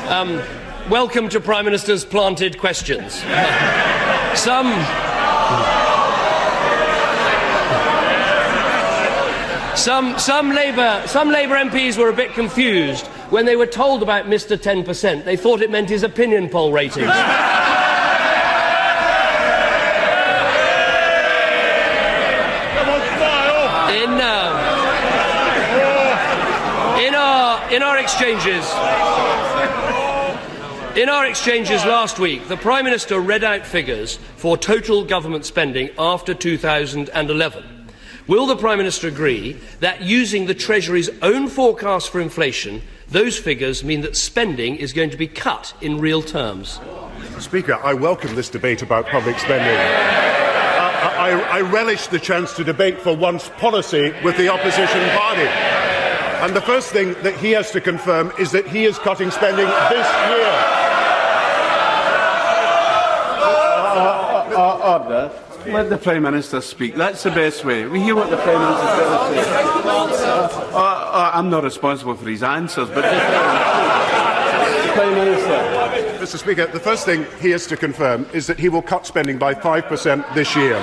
Welcome to Prime Minister's planted questions. Some Labour MPs were a bit confused when they were told about Mr. 10%. They thought it meant his opinion poll ratings. In our exchanges last week, the Prime Minister read out figures for total government spending after 2011. Will the Prime Minister agree that using the Treasury's own forecast for inflation, those figures mean that spending is going to be cut in real terms? Mr. Speaker, I welcome this debate about public spending. I relish the chance to debate for once policy with the opposition party. And the first thing that he has to confirm is that he is cutting spending this year. Order. Let the Prime Minister speak. That's the best way. We hear what the Prime Minister's going to say. I'm not responsible for his answers, but Prime Minister. Mr. Speaker, the first thing he has to confirm is that he will cut spending by 5% this year.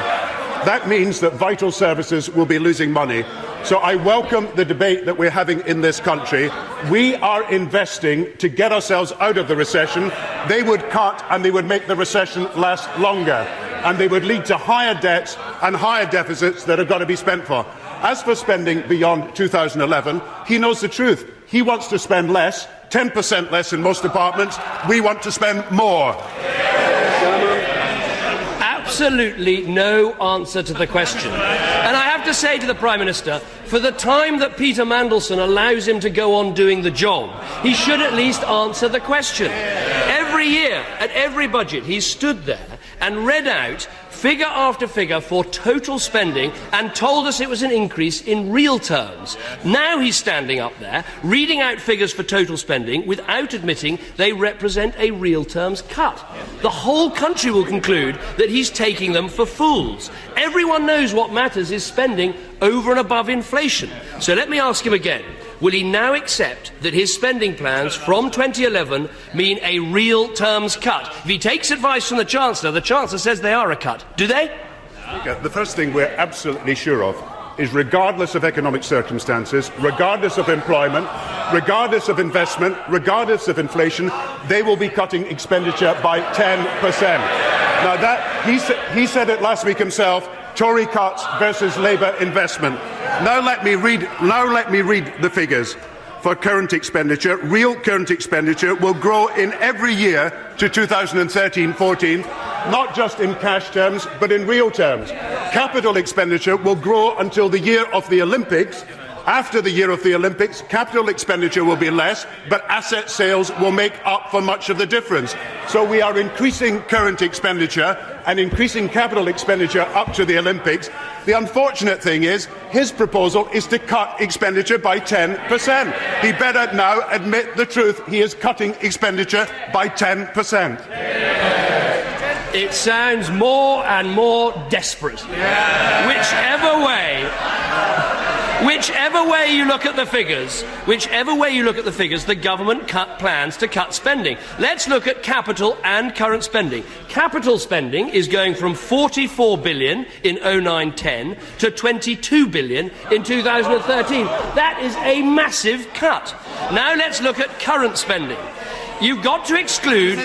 That means that vital services will be losing money. So I welcome the debate that we're having in this country. We are investing to get ourselves out of the recession. They would cut and they would make the recession last longer. And they would lead to higher debts and higher deficits that have got to be spent for. As for spending beyond 2011, he knows the truth. He wants to spend less, 10% less in most departments. We want to spend more. Absolutely no answer to the question. And I have to say to the Prime Minister, for the time that Peter Mandelson allows him to go on doing the job, he should at least answer the question. Every year, at every budget, he's stood there and read out figure after figure for total spending and told us it was an increase in real terms. Now he's standing up there, reading out figures for total spending without admitting they represent a real terms cut. The whole country will conclude that he's taking them for fools. Everyone knows what matters is spending over and above inflation. So let me ask him again. Will he now accept that his spending plans from 2011 mean a real terms cut? If he takes advice from the Chancellor says they are a cut. Do they? The first thing we're absolutely sure of is, regardless of economic circumstances, regardless of employment, regardless of investment, regardless of inflation, they will be cutting expenditure by 10%. Now, he said it last week himself, Tory cuts versus Labour investment. Now let me read the figures. For current expenditure, real current expenditure will grow in every year to 2013-14, not just in cash terms, but in real terms. Capital expenditure will grow until the year of the Olympics. After the year of the Olympics, capital expenditure will be less, but asset sales will make up for much of the difference. So we are increasing current expenditure and increasing capital expenditure up to the Olympics. The unfortunate thing is, his proposal is to cut expenditure by 10%. He better now admit the truth. He is cutting expenditure by 10%. It sounds more and more desperate. Whichever way you look at the figures, the government plans to cut spending. Let's look at capital and current spending. Capital spending is going from 44 billion in 09-10 to 22 billion in 2013. That is a massive cut. Now let's look at current spending. You've got to exclude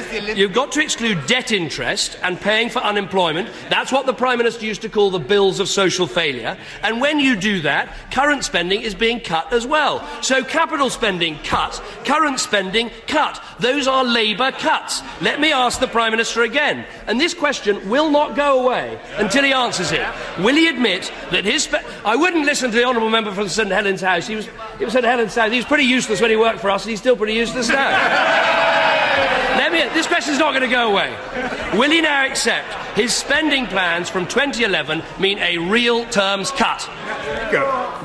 debt interest and paying for unemployment. That's what the Prime Minister used to call the bills of social failure. And when you do that, current spending is being cut as well. So capital spending cut, current spending cut. Those are Labour cuts. Let me ask the Prime Minister again. And this question will not go away until he answers it. Will he admit that I wouldn't listen to the honourable member from St Helens House. He was St Helens House. He was pretty useless when he worked for us, and he's still pretty useless now. This question is not going to go away. Will he now accept his spending plans from 2011 mean a real terms cut?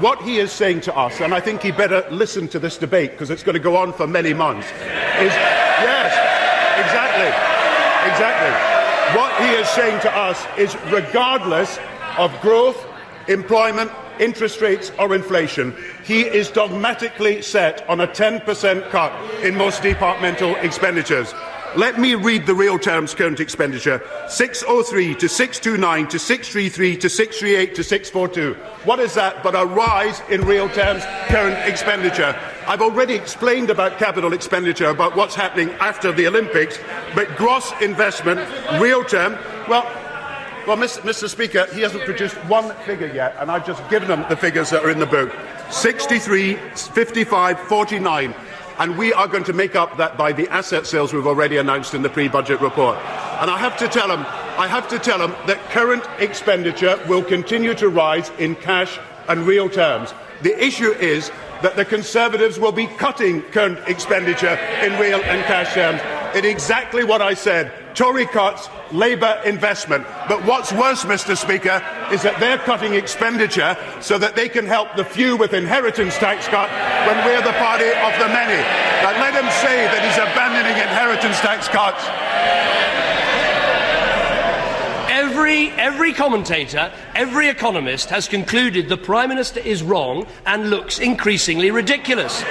What he is saying to us, and I think he better listen to this debate because it's going to go on for many months, is yes, exactly. What he is saying to us is, regardless of growth, employment, interest rates or inflation. He is dogmatically set on a 10% cut in most departmental expenditures. Let me read the real terms current expenditure: 603 to 629 to 633 to 638 to 642. What is that but a rise in real terms current expenditure? I've already explained about capital expenditure, about what's happening after the Olympics, but gross investment, real term, well, Mr. Speaker, he hasn't produced one figure yet, and I've just given him the figures that are in the book: 63, 55, 49. And we are going to make up that by the asset sales we've already announced in the pre-budget report. And I have to tell him that current expenditure will continue to rise in cash and real terms. The issue is that the Conservatives will be cutting current expenditure in real and cash terms. It's exactly what I said: Tory cuts, Labour investment. But what's worse, Mr. Speaker, is that they're cutting expenditure so that they can help the few with inheritance tax cut when we're the party of the many. Now let him say that he's abandoning inheritance tax cuts. Every commentator, every economist has concluded the Prime Minister is wrong and looks increasingly ridiculous.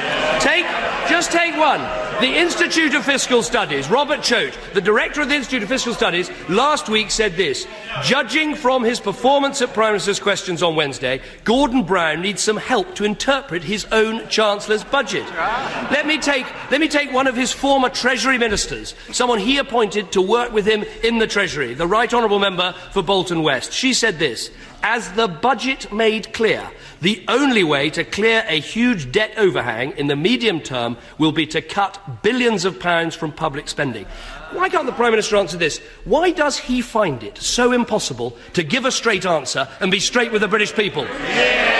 Just take one. The Institute of Fiscal Studies, Robert Choate, the director of the Institute of Fiscal Studies, last week said this: judging from his performance at Prime Minister's Questions on Wednesday, Gordon Brown needs some help to interpret his own Chancellor's budget. Let me take one of his former Treasury ministers, someone he appointed to work with him in the Treasury, the Right Honourable Member for Bolton West. She said this: as the budget made clear, the only way to clear a huge debt overhang in the medium term will be to cut billions of pounds from public spending. Why can't the Prime Minister answer this? Why does he find it so impossible to give a straight answer and be straight with the British people? Yeah.